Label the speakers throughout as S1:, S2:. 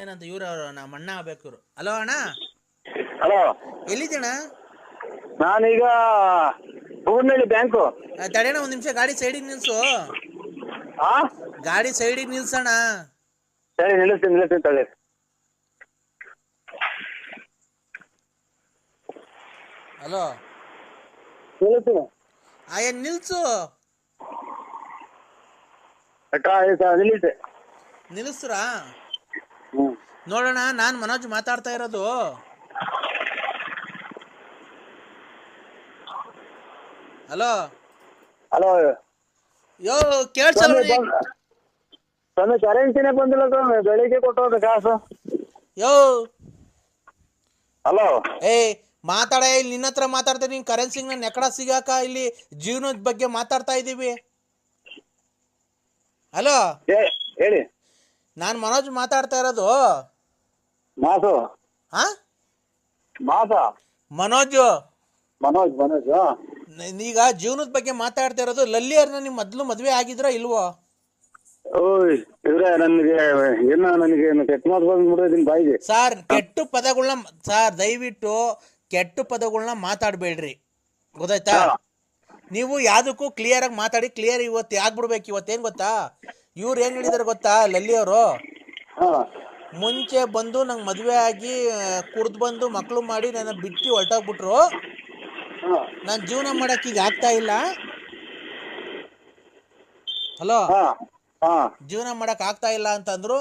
S1: ಏನಂತ ಇವ್ರು ನಮ್ಮ ಅಣ್ಣ ಆಗ್ಬೇಕು ಇವ್ರು. ಹಲೋ ಅಣ್ಣ,
S2: ಹಲೋ,
S1: ಎಲ್ಲಿದ್ದೀಣ?
S2: ನಾನೀಗ ಹೂವಿನಹಳ್ಳಿ ಬ್ಯಾಂಕು.
S1: ತಡೆಯಣ ಒಂದ್ ನಿಮಿಷ, ಗಾಡಿ ಸೈಡಿಗೆ ನಿಲ್ಸು.
S2: ಹಾ,
S1: ಗಾಡಿ ಸೈಡಿಗೆ ನಿಲ್ಸೋಣ.
S2: ಸರಿ, ನಿಲ್ಲಿಸ್ತೀನಿ ತಗೊಳ್ಳಿ.
S1: ಹಲೋ,
S2: ನಿಲ್ಲಿಸ್ತೀನಿ.
S1: ಏನ್ ನಿಲ್ಸು.
S2: ನಿಲ್ಲಿಸಿ.
S1: ನಿಲ್ಲಿಸ್ರಾ? ನೋಡೋಣ, ನಾನ್ ಮನೋಜ್ ಮಾತಾಡ್ತಾ ಇರೋದು. ಹಲೋ
S2: ಹಲೋ,
S1: ಯೋ, ಕೇಳ್ಸಲ್ಲ?
S2: ಸ್ವಾಮಿ ಕರೆನ್ಸಿನೇ ಬಂದಿಲ್ಲ ಸ್ವಾಮಿ, ಬೆಳಿಗ್ಗೆ ಕೊಟ್ಟೋದ ಕಾಸು.
S1: ಯೋ,
S2: ಹಲೋ,
S1: ಮಾತಾಡ, ಇಲ್ಲಿ ನಿನ್ನ ಹತ್ರ ಮಾತಾಡ್ತಾ ನೀನ್ ಕರೆನ್ಸಿಗೆ ನಾನು ಎಕಡ ಸಿಗಾಕ? ಇಲ್ಲಿ ಜೀವನದ ಬಗ್ಗೆ ಮಾತಾಡ್ತಾ ಇದ್ದೀವಿ. ಹಲೋ,
S2: ಹೇಳಿ.
S1: ನಾನ್ ಮನೋಜ್ ಮಾತಾಡ್ತಾ ಇರೋದು.
S2: ಮಾಸು
S1: ಹಾ,
S2: ಮನೋಜ್.
S1: ಈಗ ಜೀವನದ ಬಗ್ಗೆ ಮಾತಾಡ್ತಾ ಇರೋದು. ಲಲ್ಲಿ ಅವ್ರನ್ನ ನಿಮ್ ಮೊದ್ಲು ಮದ್ವೆ ಆಗಿದ್ರ ಇಲ್ವೋ?
S2: ಓಯ್ ಇವ್ರೆ, ನನಗೆ ಕೆಟ್ಟ ಮಾತು ಬಂದ್ಬಿಡ್ತೀನಿ ಬಾಯಿಗೆ.
S1: ಸಾರ್, ದಯವಿಟ್ಟು ಕೆಟ್ಟ ಪದಗಳನ್ನ ಮಾತಾಡ್ಬೇಡ್ರಿ, ಗೊತ್ತಾಯ್ತಾ? ನೀವು ಯಾವ್ದಕ್ಕೂ ಕ್ಲಿಯರ್ ಆಗಿ ಮಾತಾಡಿ. ಕ್ಲಿಯರ್ ಇವತ್ತು ಆಗ್ಬಿಡ್ಬೇಕು. ಇವತ್ತೇನ್ ಗೊತ್ತಾ, ಇವ್ರು ಏನ್ ಹೇಳಿದಾರೆ ಗೊತ್ತಾ, ಲಲ್ಲಿ ಅವರು ಮುಂಚೆ ಬಂದು ನಂಗೆ ಮದ್ವೆ ಆಗಿ ಕುಡ್ದು ಬಂದು ಮಕ್ಳು ಮಾಡಿ ನನ್ನ ಬಿಟ್ಟು ಹೊರಟೋಗ್ಬಿಟ್ರು. ನಾನು ಜೀವನ ಮಾಡಕ್ ಈಗ ಆಗ್ತಾ ಇಲ್ಲ. ಹಲೋ, ಜೀವನ ಮಾಡಕ್ ಆಗ್ತಾ ಇಲ್ಲ ಅಂತಂದ್ರು.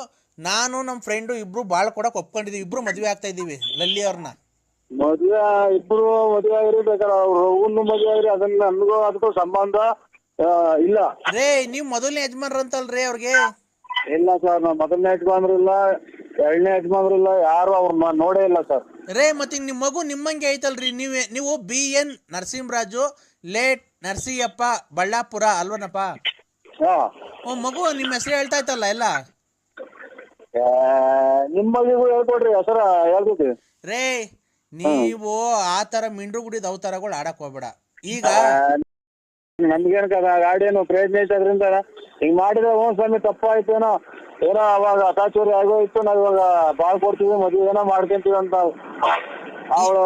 S1: ನಾನು ನಮ್ಮ ಫ್ರೆಂಡು ಇಬ್ರು ಬಾಳ್ ಕೊಡಕ್ ಒಪ್ಕೊಂಡಿದೀವಿ. ಇಬ್ರು ಮದ್ವೆ ಆಗ್ತಾ ಇದೀವಿ ಲಲ್ಲಿ ಅವ್ರನ್ನ.
S2: ಇಬ್ರು ಮದುವೆ ಆಗಿರಿ, ಬೇಕಾದ್ರೆ ಅವ್ರು ಒಂದು ಮದುವೆ ಆಗಿರಿ, ಅದನ್ನ ನಮಗೂ ಅದಕ್ಕೂ ಸಂಬಂಧ ಇಲ್ಲ
S1: ರೇ. ನೀವ್ ಮೊದಲನೇ ಯಜಮಾನ್ರ ಅಂತಲ್ರಿ ಅವ್ರಿಗೆ?
S2: ಇಲ್ಲ ಸರ್, ನಾವು ಮೊದಲನೇ ಯಜಮಾನ್ರು ಇಲ್ಲ, ಎರಡನೇ ಯಜಮಾನ್ರು ಇಲ್ಲ, ಯಾರು ಅವ್ರನ್ನ ನೋಡೇ ಇಲ್ಲ ಸರ್.
S1: ರೇ, ಮತ್ತೆ ನಿಮ್ ಮಗು ನಿಮ್ಮಂಗೆ ಐತಲ್ರಿ. ನೀವು BN ನರಸಿಂಹರಾಜು, ಲೇಟ್ ನರಸಿಯಪ್ಪ, ಬಳ್ಳಾಪುರ ಅಲ್ವನಪ್ಪ? ಮಗು ನಿಮ್ಮ ಹೆಸರು ಹೇಳ್ತಾ ಇತ್ತಲ್ಲ ಎಲ್ಲ.
S2: ನಿಮ್ಮ ಮಗಿಗೂ ಹೇಳ್ಕೊಡ್ರಿ, ಹೆಸರ ಹೇಳ್ತೀವಿ
S1: ರೇ. ನೀವು ಆತರ ಮಿಂಡ್ರು ಗುಡಿದ ಅವತಾರಗಳು ಆಡಕ್ ಹೋಗ್ಬೇಡ. ಈಗ
S2: ನಮ್ಗೇನ್ ಗಾಡಿ ಏನು ಪ್ರಯತ್ನ ಐತೆ ಅದ್ರಿಂದ ಹಿಂಗ್ ಮಾಡಿದ್ರೆ ಸ್ವಾಮಿ ತಪ್ಪಾಯ್ತು ಏನೋ ಅವಾಗ ಅಕಾಚೂರಿ ಆಗೋಯ್ತು. ನಾವ್ ಇವಾಗ ಬಾಳ್ ಕೊಡ್ತೀವಿ, ಮದ್ವೆ ಏನೋ ಮಾಡ್ಕೊಂತೀವಿ ಅಂತ ಅವಳು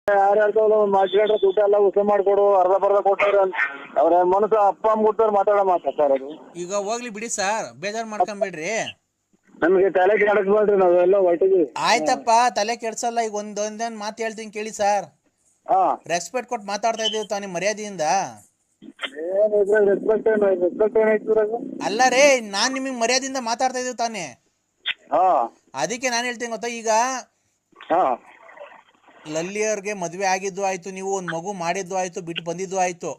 S2: ಯಾರ್ಯಾರ್ದೋ ಮಾತಾಡ್ರೆ ದುಡ್ಡು ಎಲ್ಲ ಉಸ ಮಾಡ್ಕೊಡು, ಅರ್ಧ ಬರ್ಧ ಕೊಟ್ಟವ್ರೆ ಅಂತ ಅವ್ರ ಮನಸ್ಸು ಅಪ್ಪ ಅಮ್ಮ ಕೊಟ್ಟವ್ರು ಮಾತಾಡೋ ಮಾತಾಡ್ತಾರೆ. ಅದು
S1: ಈಗ ಹೋಗ್ಲಿ ಬಿಡಿ ಸರ್, ಬೇಜಾರ್ ಮಾಡ್ಕೊಂಬಿಡ್ರಿ.
S2: ನಮ್ಗೆ ತಲೆ ಕೆಡಿಸ್ಬೇಡ್ರಿ, ನಾವೆಲ್ಲ ಹೊರಟಿದ್ವಿ.
S1: ಆಯ್ತಪ್ಪ, ತಲೆ ಕೆಡ್ಸಲ್ಲ. ಈಗ ಒಂದೇನ್ ಮಾತು ಹೇಳ್ತೀನಿ ಕೇಳಿ ಸರ್. ರೆಸ್ಪೆಕ್ಟ್ ಕೊಟ್ಟು ಮಾತಾಡ್ತಾ ಇದೀವಿ ತಾನೇ, ಮರ್ಯಾದೆಯಿಂದ. ಅಲ್ಲ ರೇ, ನಾನ್ ನಿಮಗ್ ಮರ್ಯಾದೆಯಿಂದ ಮಾತಾಡ್ತಾ ಇದೀವಿ ತಾನೇ. ಅದಕ್ಕೆ ನಾನ್ ಹೇಳ್ತೀನಿ ಗೊತ್ತಾ, ಈಗ ಲಲ್ಲಿ ಅವ್ರಿಗೆ ಮದ್ವೆ ಆಗಿದ್ದು ಆಯ್ತು, ನೀವು ಒಂದ್ ಮಗು ಮಾಡಿದ್ದು ಆಯ್ತು, ಬಿಟ್ಟು ಬಂದಿದ್ದು ಆಯ್ತು.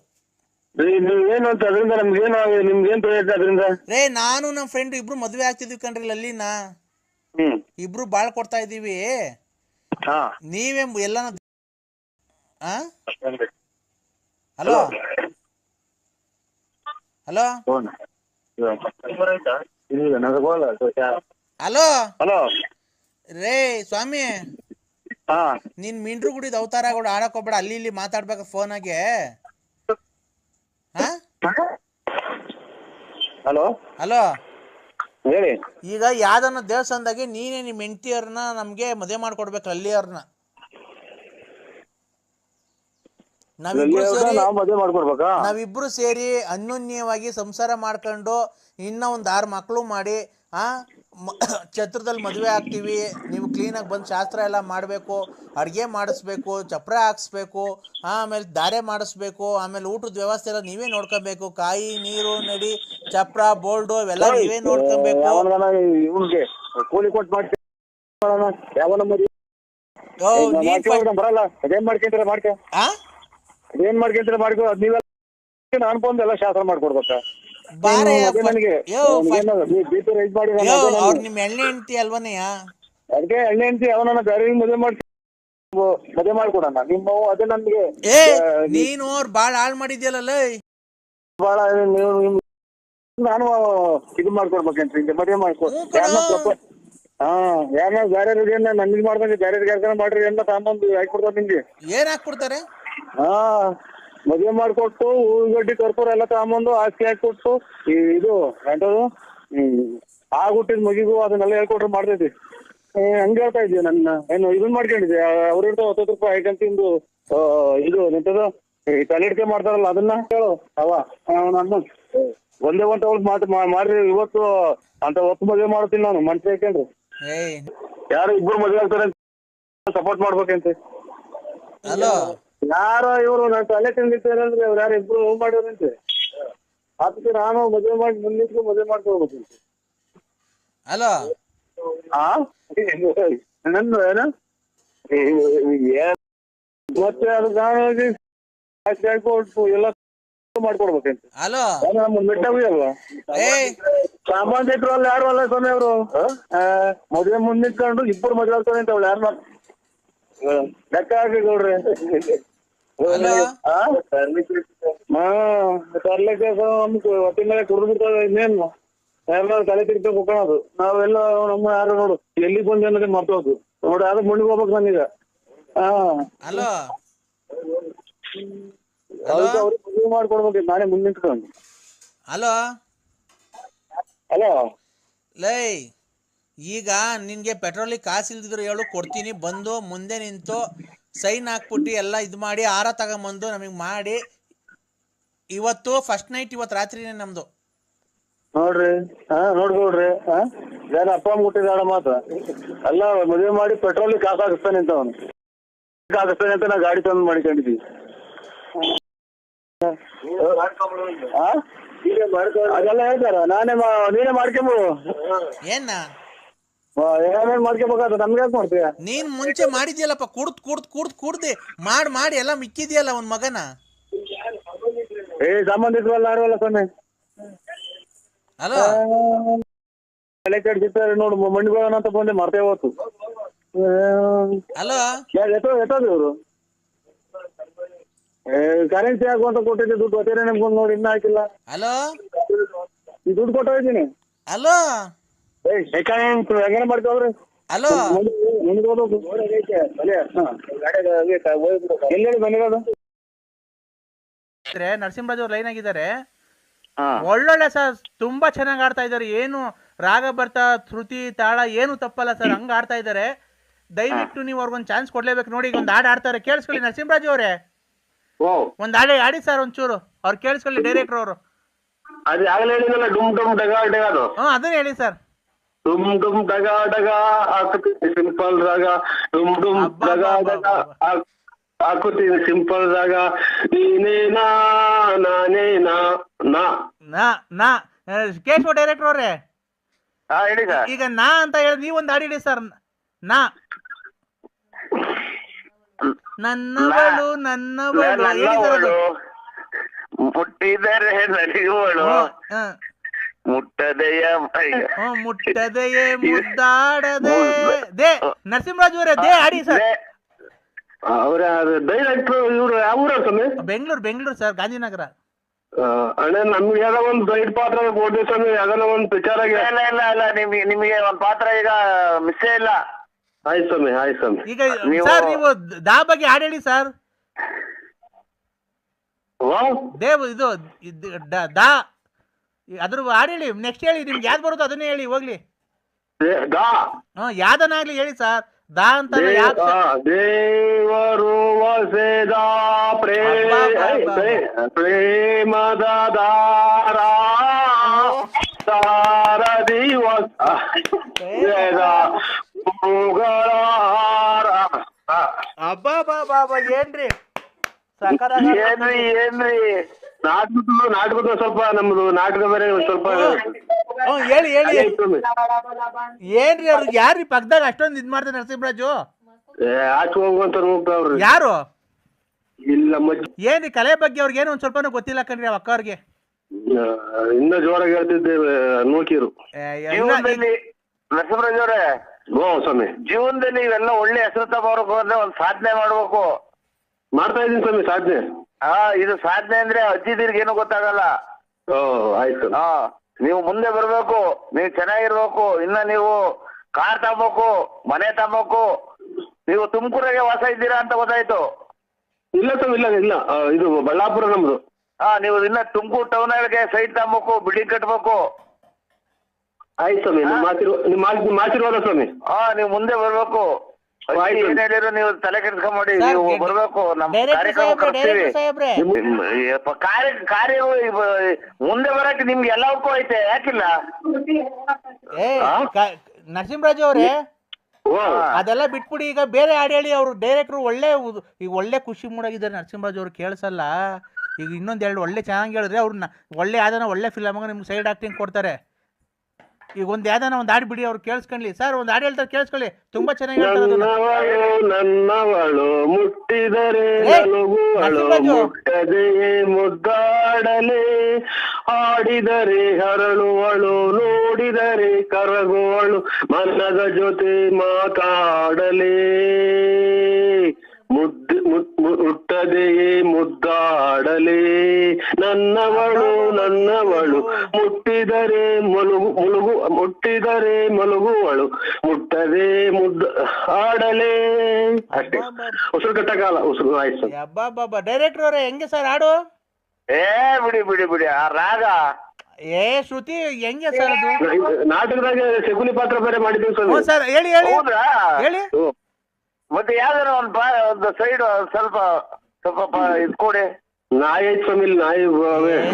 S1: ರೇ, ನಾನು ನಮ್ ಫ್ರೆಂಡ್ ಇಬ್ರು ಮದ್ವೆ ಆಗ್ತಿದ್ವಿ ಕಣ್ರಿ ಲಲ್ಲಿನ. ಇಬ್ರು ಬಾಳ್ ಕೊಡ್ತಾ ಇದೀವಿ. ನೀವೇ ಎಲ್ಲ. ಹಲೋ ಹಲೋ ಹಲೋ
S2: ಹಲೋ
S1: ರೇ ಸ್ವಾಮಿ, ನೀನ್ ಮಿಂಡ್ರು ಗುಡಿದ ಅವತಾರಗಳು ಆಡಕ್ ಹೋಗ್ಬೇಡ. ಅಲ್ಲಿ ಇಲ್ಲಿ ಮಾತಾಡ್ಬೇಕ ಫೋನಾಗೆ.
S2: ಹಲೋ
S1: ಹಲೋ,
S2: ಹೇಳಿ.
S1: ಈಗ ಯಾವ್ದನ್ನ ದೇವಸ್ಥಾನದಾಗೆ ನೀನೇ ನಿಮ್ ಹೆಂಡತಿಯವ್ರನ್ನ ನಮ್ಗೆ ಮದುವೆ ಮಾಡ್ಕೊಡ್ಬೇಕು, ಲಲ್ಲಿ ಅವ್ರನ್ನ. ನಾವಿಬ್ರು ಸೇರಿ ಅನ್ಯೋನ್ಯವಾಗಿ ಸಂಸಾರ ಮಾಡ್ಕೊಂಡು ಇನ್ನ ಒಂದ್ 6 ಮಕ್ಳು ಮಾಡಿ ಛತ್ರದಲ್ಲಿ ಮದುವೆ ಆಗ್ತೀವಿ. ನೀವು ಕ್ಲೀನಾಗಿ ಬಂದು ಶಾಸ್ತ್ರ ಎಲ್ಲ ಮಾಡಬೇಕು, ಅಡುಗೆ ಮಾಡಿಸ್ಬೇಕು, ಚಪ್ರ ಹಾಕ್ಸ್ಬೇಕು, ಆಮೇಲೆ ದಾರೆ ಮಾಡಿಸ್ಬೇಕು, ಆಮೇಲೆ ಊಟದ ವ್ಯವಸ್ಥೆ ಎಲ್ಲ ನೀವೇ ನೋಡ್ಕೊಬೇಕು. ಕಾಯಿ ನೀರು ನಡಿ ಚಪ್ರ ಬೋಲ್ಡು ಇವೆಲ್ಲ ನೀವೇ ನೋಡ್ಕೊಬೇಕು.
S2: ಏನ್ ಮಾಡ್ಕೊಂತೀರ ಮಾಡ್ಕೊ, ಅದ್ ನೀವೆಲ್ಲ ನಾನು ಬಂದು ಎಲ್ಲ ಶಾಸ್ತ್ರ ಮಾಡ್ಕೊಡ್ಬೇಕಾ?
S1: ನಿಮ್ ಎಣ್ಣೆ ಹೆಂಡತಿ ಅಲ್ವನೆಯ?
S2: ಅದಕ್ಕೆ ಎಣ್ಣೆ ಹೆಂಡತಿ ಅವನನ್ನ ಬೇರೆ ಮದುವೆ ಮಾಡ್ಕೊಡೋಣ. ನಿಮ್ಮ ಅದೇ ನನ್ಗೆ
S1: ನೀನು ಅವ್ರು ಬಾಳ ಹಾಳು ಮಾಡಿದ್ಯಲ್ಲ.
S2: ಬಾಳ ನಾನು ಇದು ಮಾಡ್ಕೊಡ್ಬೇಕಂತ ಮದುವೆ ಮಾಡ್ಕೊಡ್. ಯಾರನ್ನ ಬೇರೆ ನನ್ಗೆ ಮಾಡ್ದಂಗೆ ಬೇರೆ ಯಾರ್ಗಾರ ಮಾಡ್ರಿ ಎಲ್ಲ ತಗೊಂಬಂದು ಹಾಕೊಡ್ತಾರೆ. ನಿಮ್ಗೆ
S1: ಏನ್ ಹಾಕ್ಬಿಡ್ತಾರೆ?
S2: ಮದುವೆ ಮಾಡ್ಕೊಟ್ಟು ಹೂಗಡ್ಡಿ ಕರ್ಪೂರ ಎಲ್ಲ ತಗೊಂಬಂದು ಹಾಕಿ ಹಾಕೊಟ್ಟು ಇದು ಎಂಟದು ಹುಟ್ಟಿದ ಮಗಿಗೂ ಅದನ್ನೆಲ್ಲ ಹೇಳ್ಕೊಟ್ರೆ ಮಾಡ್ತೈತಿ. ಹಂಗ ಹೇಳ್ತಾ ಇದೀಯ ನನ್ನ ಏನು ಇದನ್ ಮಾಡ್ಕೊಂಡಿದ್ದೆ ಅವ್ರ ಇರ್ತಾವ 10 ರೂಪಾಯಿ ಐಟಂತಿಂದು ಇದು ಎಂತದ ತಲೆಡ್ಕೆ ಮಾಡ್ತಾರಲ್ಲ ಅದನ್ನ ಹೇಳು ನನ್ನ ಒಂದೇ ಒಂದ್ ತಗೊಳ್ ಮಾಡ್ರಿ ಇವತ್ತು ಅಂತ ಹೊತ್ತು ಮದುವೆ ಮಾಡ್ತೀನಿ ನಾನು ಮನ್ಸಿ ಹಾಕೊಂಡ್ರಿ ಯಾರು ಇಬ್ರು ಮದುವೆ ಆಗ್ತಾರೆ ಸಪೋರ್ಟ್ ಮಾಡ್ಬೇಕಂತೆ.
S1: ಹಲೋ
S2: ಯಾರೋ ಇವ್ರು ನಾನು ತಲೆ ತಿಂದಿರ್ತೇನೆ ಅವ್ರು ಯಾರು ಇಬ್ರು ಮಾಡಿದ್ರಂತೆ ಅದಕ್ಕೆ ನಾನು ಮದುವೆ ಮಾಡಿ ಮುಂದಿಟ್ಟು ಮದುವೆ ಮಾಡ್ಕೋಬೇಕಂತೆ.
S1: ಹಲೋ
S2: ನಂದು ಏನ ಮತ್ತೆ ಅದು ನಾನು ಎಲ್ಲ ಮಾಡ್ಕೊಡ್ಬೇಕಂತ.
S1: ಹಲೋ
S2: ಮೆಟ್ಟಾಗಿ ಅಲ್ವಾ ಸಂಬಂಧಿಕರು ಅಲ್ಲ ಯಾರು ಅಲ್ಲ ಸ್ವಾಮಿ ಅವರು ಮದುವೆ ಮುಂದಿಟ್ಕೊಂಡು ಇಬ್ಬರು ಮದುವೆ ಆಗ್ತಾರೆ ಅಂತ ಅವಳು ಯಾರನ್ನ ಲೆಕ್ಕ ಹಾಕಿ ಗೌಡ್ರಿ. ತರ್ಲಿಕ್ಕೆ ಹೊತ್ತಿನ ಮೇಲೆ ಕುಡಿದು ಬಿಡ್ತದೆ ಇನ್ನೇನು ಯಾರ ತಲೆ ತಿರ್ಬೇಕು ಹೋಗೋದು ನಾವೆಲ್ಲ ನಮ್ಮ ಯಾರು ನೋಡು ಎಲ್ಲಿಗೆ ಬಂದು ಅನ್ನೋದೇ ಮರ್ತೋದು ನೋಡಿ ಅದಕ್ಕೆ ಮುಂಡಿಗೆ ಹೋಗ್ಬೇಕು ನಾನೀಗ.
S1: ಹಲೋ
S2: ಅದಕ್ಕೆ ಅವ್ರಿಗೆ ಮದುವೆ ಮಾಡ್ಕೊಡ್ಬೇಕು ನಾನೇ ಮುಂದಿಟ್ಕೊಂಡು.
S1: ಹಲೋ
S2: ಹಲೋ
S1: ಲೈ ಈಗ ನಿನ್ಗೆ ಪೆಟ್ರೋಲಿಗೆ ಕಾಸು ಇಲ್ದಿದ್ರು ಹೇಳು ಕೊಡ್ತೀನಿ ಬಂದು ಮುಂದೆ ನಿಂತು ಸೈನ್ ಹಾಕ್ಬಿಟ್ಟು ಎಲ್ಲ ಇದು ಮಾಡಿ ಹಾರ ತಗೊಂಬಂದು ನಮಗೆ ಮಾಡಿ ಇವತ್ತು ಫಸ್ಟ್ ನೈಟ್ ಇವತ್ತು ರಾತ್ರಿನೇ ನಮ್ದು
S2: ನೋಡ್ರಿ ನೋಡ್ಕೊಳ್ರಿ ಯಾರ ಅಪ್ಪ ಅಮ್ಮ ಹುಟ್ಟಿದಾಳ ಮಾತ್ರ ಎಲ್ಲ ಮದುವೆ ಮಾಡಿ ಪೆಟ್ರೋಲಿಗೆ ಕಾಸು ಹಾಕಿಸ್ತಾನೆ ಅಂತ ಅವನು ಹಾಕಿಸ್ತಾನೆ ಅಂತ ನಾ ಗಾಡಿ ತಂದು ಮಾಡ್ಕೊಂಡಿದ್ದೀವಿ. ಅದೆಲ್ಲ ಹೇಳ್ತಾರ ನೀನೇ ಮಾಡ್ಕೊಂಬೋದು ಏನೇನ್ ಮಾಡ್ಕೋಬೇಕಾದ ನಮ್ಗೆ ಯಾಕೆ ಮಾಡ್ತೀಯ
S1: ನೀನ್ ಮುಂಚೆ ಮಾಡಿದ್ಯಲ್ಲಪ್ಪ ಕುಡ್ದೆ ಮಾಡಿ ಎಲ್ಲ ಮಿಕ್ಕಿದ್ಯಲ್ಲ ಒಂದ್ ಮಗನ
S2: ಸಂಬಂಧಿಕರು ಅಲ್ಲ ಯಾರು ಅಲ್ಲ ಸ್ವಾಮಿ.
S1: ಹಲೋ
S2: ತಲೆ ಕೆಡ್ಸಿರ್ತಾರೆ ನೋಡು ಮಣ್ಣಿಗೋಣ ಅಂತ ಬಂದೆ ಮರ್ತೇ ಹೋತು.
S1: ಹಲೋ
S2: ಎತ್ತೋದು ಇವರು ಕರೆನ್ಸಿ ಹಾಕುವಂತ ಕೊಟ್ಟಿದ್ದೆ ದುಡ್ಡು ಹೊತ್ತೇನೆ ನಮ್ಗೊಂದು ನೋಡಿ ಇನ್ನ ಹಾಕಿಲ್ಲ.
S1: ಹಲೋ
S2: ಈ ದುಡ್ಡು ಕೊಟ್ಟೋಗಿದ್ದೀನಿ.
S1: ಹಲೋ
S2: ಹೆಂಗೇನ ಮಾಡ್ತಾವ್ರಿ.
S1: ಹಲೋ
S2: ಎಲ್ಲಿ ಬಂದಿರೋದು
S1: ನರಸಿಂಹರಾಜ್ ಅವ್ರು ಲೈನ್ ಆಗಿದ್ದಾರೆ. ಒಳ್ಳೊಳ್ಳೆ ಸರ್ ತುಂಬಾ ಚೆನ್ನಾಗಿ ಆಡ್ತಾ ಇದಾರೆ. ಏನು ರಾಗ ಬರ್ತಾ ಶ್ರುತಿ ತಾಳ ಏನು ತಪ್ಪಲ್ಲ ಸರ್, ಹಂಗ ಆಡ್ತಾ ಇದಾರೆ. ದಯವಿಟ್ಟು ನೀವು ಅವ್ರಿಗೊಂದು ಚಾನ್ಸ್ ಕೊಡ್ಲೇಬೇಕು. ನೋಡಿ ಈಗ ಒಂದು ಹಾಡು ಆಡ್ತಾರೆ, ಕೇಳಿಸ್ಕೊಳ್ಳಿ ನರಸಿಂಹರಾಜ್ ಅವರೇ. ಒಂದ್ ಹಾಡು ಆಡಿ ಸರ್ ಒಂಚೂರು, ಅವ್ರು ಕೇಳಿಸ್ಕೊಳ್ಳಿ ಡೈರೆಕ್ಟರ್ ಅವರು. ಅದನ್ನ ಹೇಳಿ ಸರ್.
S2: ಡುಮ್ ಡುಮ್ ಡಗ ಡಗ ಸಿಂಪಲ್ ರಾಗ ಡುಮ್ ಡುಮ್ ಡಗ ಡಗ ಹಾಕುತ್ತೀನಿ ಸಿಂಪಲ್ ರಾಗ ನೀನೇನಾ ನಾನೇನಾ
S1: ನಾ ಕೇಶವ ಡೈರೆಕ್ಟರ್ ಅವ್ರೆ
S2: ಹೇಳಿ ಸರ್.
S1: ಈಗ ನಾ ಅಂತ ಹೇಳಿ ನೀವೊಂದು ಹಾಡು ಹೇಳಿ ಸರ್. ನನ್ನವಳು ಹೇಳಿ ಸರ್ ಅದು.
S2: ಮುಟ್ಟಿದರೆ ನಲಿಯುವಳು ಮುಟ್ಟದೆಯ
S1: ಮುಟ್ಟದೆಯೇ ಮುದ್ದಾಡದೆ ದೇ ನರಸಿಂಹರಾಜ್ ಅವರೇ ದೇ ಆಡಿ ಸರ್.
S2: ಅವರ ಡೈರೆಕ್ಟರ್ ಇವರು ಯಾವ ಊರ ಸ್ವಾಮಿ?
S1: ಬೆಂಗಳೂರು ಸರ್, ಗಾಂಧಿನಗರ.
S2: ಅಣ್ಣ ನಮ್ಗೆ ಯಾವ್ದೋ ಒಂದು ಸೈಡ್ ಪಾತ್ರ ಕೊಡ್ತೀವಿ ಸ್ವಾಮಿ, ಯಾವ್ದಾನ ಒಂದು ಪಿಕ್ಚರ್ ಆಗಿ. ಇಲ್ಲ ನಿಮಗೆ ಒಂದು ಪಾತ್ರ ಈಗ ಮಿಸ್ಸೇ ಇಲ್ಲ. ಆಯ್ತು ಸ್ವಾಮಿ.
S1: ಈಗ ಸರ್ ನೀವು ದಾ ಬಗ್ಗೆ ಹಾಡು ಹೇಳಿ ಸರ್. ದೇವ್ ಇದು ದಾ ಅದ್ರ ಹಾಡು ಹೇಳಿ. ನೆಕ್ಸ್ಟ್ ಹೇಳಿ, ನಿಮ್ಗೆ ಯಾವ್ದು ಬರುತ್ತೋ ಅದನ್ನೇ ಹೇಳಿ ಹೋಗ್ಲಿ. ಯಾವ್ದನ್ನಾಗ್ಲಿ ಹೇಳಿ ಸರ್. ದಾ ಅಂತ
S2: ದೇವರು ವಸೆದ ಪ್ರೇಮದ ದಾರ ದಿವಸ
S1: ಏನ್ರಿ
S2: ನಾಟಕದ ಸ್ವಲ್ಪ ನಮ್ದು ನಾಟಕ ಬೇರೆ ಸ್ವಲ್ಪ
S1: ಹೇಳಿ ಏನ್ರಿ ಅವ್ರಿಗೆ ಯಾರ್ರಿ ಪಕ್ಕದಾಗ ಅಷ್ಟೊಂದು ಇದ್ ಮಾಡ್ತಾರೆ ನರಸಿಂಹರಾಜು?
S2: ಆಚೆ ಹೋಗುವಂತ ಹೋಗ್ತಾವ್ರಿ.
S1: ಯಾರು
S2: ಇಲ್ಲ
S1: ಏನ್ರಿ ಕಲೆ ಬಗ್ಗೆ ಅವ್ರಿಗೆ ಏನು ಒಂದ್ ಸ್ವಲ್ಪನೂ ಗೊತ್ತಿಲ್ಲ ಕಣ್ರಿ ಅಕ್ಕ ಅವ್ರಿಗೆ.
S2: ಇನ್ನ ಜೋರಾಗಿ ಹೇಳ್ತಿದ್ದೇವೆ ನೋಕಿರು. ನರಸಿಂಹರಾಜ್ ಅವರೇ ಸ್ವಾಮಿ, ಜೀವನದಲ್ಲಿ ಇವೆಲ್ಲ ಒಳ್ಳೆ ಹೆಸರು ತಗೋಬೇಕು ಅಂದ್ರೆ ಒಂದ್ ಸಾಧನೆ ಮಾಡ್ಬೇಕು. ಮಾಡ್ತಾ ಇದೀನಿ ಸ್ವಾಮಿ ಸಾಧನೆ. ಇದು ಸಾಧನೆ ಅಂದ್ರೆ ಅಜ್ಜಿದಿರ್ಗೇನು ಗೊತ್ತಾಗಲ್ಲ. ಆಯ್ತು. ನೀವು ಮುಂದೆ ಬರ್ಬೇಕು, ನೀವು ಚೆನ್ನಾಗಿರ್ಬೇಕು. ಇನ್ನ ನೀವು ಕಾರ್ ತಗೋಬೇಕು, ಮನೆ ತಗೋಬೇಕು. ನೀವು ತುಮಕೂರಾಗೆ ವಾಸ ಇದ್ದೀರಾ ಅಂತ ಗೊತ್ತಾಯ್ತು. ಇಲ್ಲ ಸ್ವಾಮಿ, ಇಲ್ಲ ಇದು ಬಳ್ಳಾಪುರ ನಮ್ದು. ನೀವು ಇನ್ನ ತುಮಕೂರು ಟೌನ್ ಒಳಗೆ ಸೈಟ್ ತಗೋಬೇಕು, ಬಿಲ್ಡಿಂಗ್ ಕಟ್ಬೇಕು.
S3: ಆಯ್ತು ಸ್ವಾಮಿ, ನಿಮ್ಮ ಆಶೀರ್ವಾದ ಸ್ವಾಮಿ.
S2: ನೀವು ಮುಂದೆ ಬರ್ಬೇಕು. ಏನ್ ಹೇಳಿದ್ರು ನೀವು ತಲೆ ಕೆಡ್ಸ್ಕೊಂಬೇಡಿ,
S1: ಸರ್,
S2: ನೀವು ಬರ್ಬೇಕು. ನಮ್ಮ ಕಾರ್ಯಕ್ರಮ ಕರ್ತೀವಿ.
S1: ಸಾಹೇಬ್ರೆ
S2: ಕಾರ್ಯ ಮುಂದೆ ಬರಕ್ಕೆ ನಿಮ್ಗೆ ಎಲ್ಲವಕ್ಕೂ ಐತೆ, ಯಾಕಿಲ್ಲ?
S1: ನರಸಿಂಹರಾಜು ಅವ್ರೆ, ಅದೆಲ್ಲ ಬಿಟ್ಬಿಡಿ. ಈಗ ಬೇರೆ ಹಾಡು ಹೇಳಿ. ಅವ್ರು ಡೈರೆಕ್ಟ್ರು ಈಗ ಒಳ್ಳೆ ಖುಷಿ ಮೂಡಾಗಿದ್ದಾರೆ ನರಸಿಂಹರಾಜು ಅವ್ರು. ಕೇಳಿಸಲ್ಲ. ಈಗ ಇನ್ನೊಂದೆರಡು ಒಳ್ಳೆ ಚೆನ್ನಾಗಿ ಹೇಳಿದ್ರೆ ಅವ್ರನ್ನ ಒಳ್ಳೆ ಯಾವ್ದಾನ ಒಳ್ಳೆ ಫಿಲಮ್ಗೆ ನಿಮ್ಗೆ ಸೈಡ್ ಆಕ್ಟಿಂಗ್ ಕೊಡ್ತಾರೆ. ಈಗ ಯಾವ್ದಾನ ಒಂದು ಹಾಡು ಬಿಡಿ, ಅವ್ರು ಕೇಳಿಸ್ಕೊಳ್ಳಿ. ಸರ್ ಒಂದು ಹಾಡು ಹೇಳ್ತಾರೆ, ಕೇಳಿಸ್ಕೊಳ್ಳಿ. ತುಂಬಾ ಚೆನ್ನಾಗಿ ಹೇಳ್ತಾರೆ.
S3: ನನ್ನವಳು ಮುಟ್ಟಿದರೆ ಮುಟ್ಟದೆಯೇ ಮುದ್ದಾಡಲೆ, ಆಡಿದರೆ ಹರಳುವಳು, ನೋಡಿದರೆ ಕರಗುವಳು, ಮನದ ಜೊತೆ ಮಾತಾಡಲೇ, ಮುಟ್ಟದೆಯೇ ಮುದ್ದಾಡಲೇ, ನನ್ನವಳು ಮುಟ್ಟಿದರೆ ಮುಟ್ಟಿದರೆ ಮಲಗುವಳು, ಮುಟ್ಟದೆ ಆಡಲೇ. ಅಷ್ಟೇ, ಉಸಿರು ಕಟ್ಟಕಾಲ ಉಸಿರು. ಆಯ್ತು
S1: ಬಾಬಾ ಡೈರೆಕ್ಟರ್ ಅವರೇ, ಹೆಂಗೆ ಸರ್ ಹಾಡು?
S2: ಬಿಡಿ ಆ ರಾಗ
S1: ಶ್ರುತಿ ಹೆಂಗೆ ಸರ್ ಅದು?
S3: ನಾಟಕದಾಗ ಶಕುನಿ ಪಾತ್ರ ಬೇರೆ ಮಾಡಿದ್ದೀವಿ
S1: ಸರ್. ಹೇಳಿ ಹೇಳಿ.
S2: ಮತ್ತೆ ಯಾವ್ದಾರ ಒಂದು ಸೈಡ್ ಸ್ವಲ್ಪ ಇದು ಕೊಡಿ.
S3: ನಾಯಿ ಐತ್ ಸ್ವಾಮಿ, ನಾಯಿ.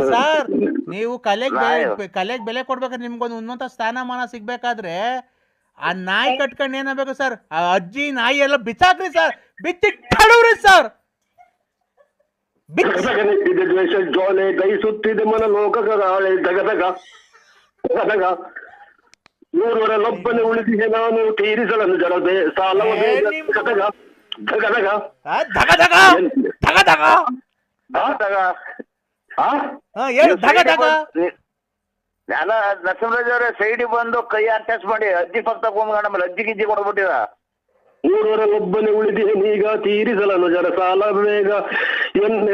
S1: ಸರ್, ನೀವು ಕಲೆಗೆ ಬೆಲೆ ಕೊಡ್ಬೇಕಾದ್ರೆ ನಿಮ್ಗೊಂದು ಉನ್ನತ ಸ್ಥಾನಮಾನ ಸಿಗ್ಬೇಕಾದ್ರೆ ಆ ನಾಯಿ ಕಟ್ಕೊಂಡು ಏನಾಗಬೇಕು ಸರ್? ಆ ಅಜ್ಜಿ ನಾಯಿ ಎಲ್ಲ ಬಿಚ್ಚಾಕ್ರಿ ಸರ್, ಬಿಚ್ಚಿಟ್ಟವ್ರಿ ಸರ್.
S3: ದ್ವೇಷ ಜೋಲೆ ದಯಿಸುತ್ತಿದೆ ಮನ ಲೋಕಗಾಳೆ, ದಗದಗ ದಗದಗ ನೂರವರಲ್ಲೊಬ್ಬನೇ ಉಳಿದಿದೆ ನಾನು ತೀರಿಸಲನ್ನು ಜಲದೆ ಸಾಲವೇ, ದಗದಗ ದಗದಗ
S1: ಧಗಧಗ ಧಗಧಗ
S2: ನರಸಿಂಹರಾಜ್ ಅವರೇ, ಸೈಡ್ ಬಂದು ಕೈ ಅಟ್ಯಾಚ್ ಮಾಡಿ ಅಜ್ಜಿ ಪಕ್ಕ ತಗೊಂಡ್ ನಮ್ಮಲ್ಲಿ ಅಜ್ಜಿ ಗಿಜ್ಜಿ ಕೊಡ್ಬಿಟ್ಟಿದ.
S3: ಮೂರವರಲ್ಲೊಬ್ಬನೇ ಉಳಿದಿದೆ ನೀಗ ತೀರಿಸಲನ್ನು ಜರ ಸಾಲ ಬೇಗ,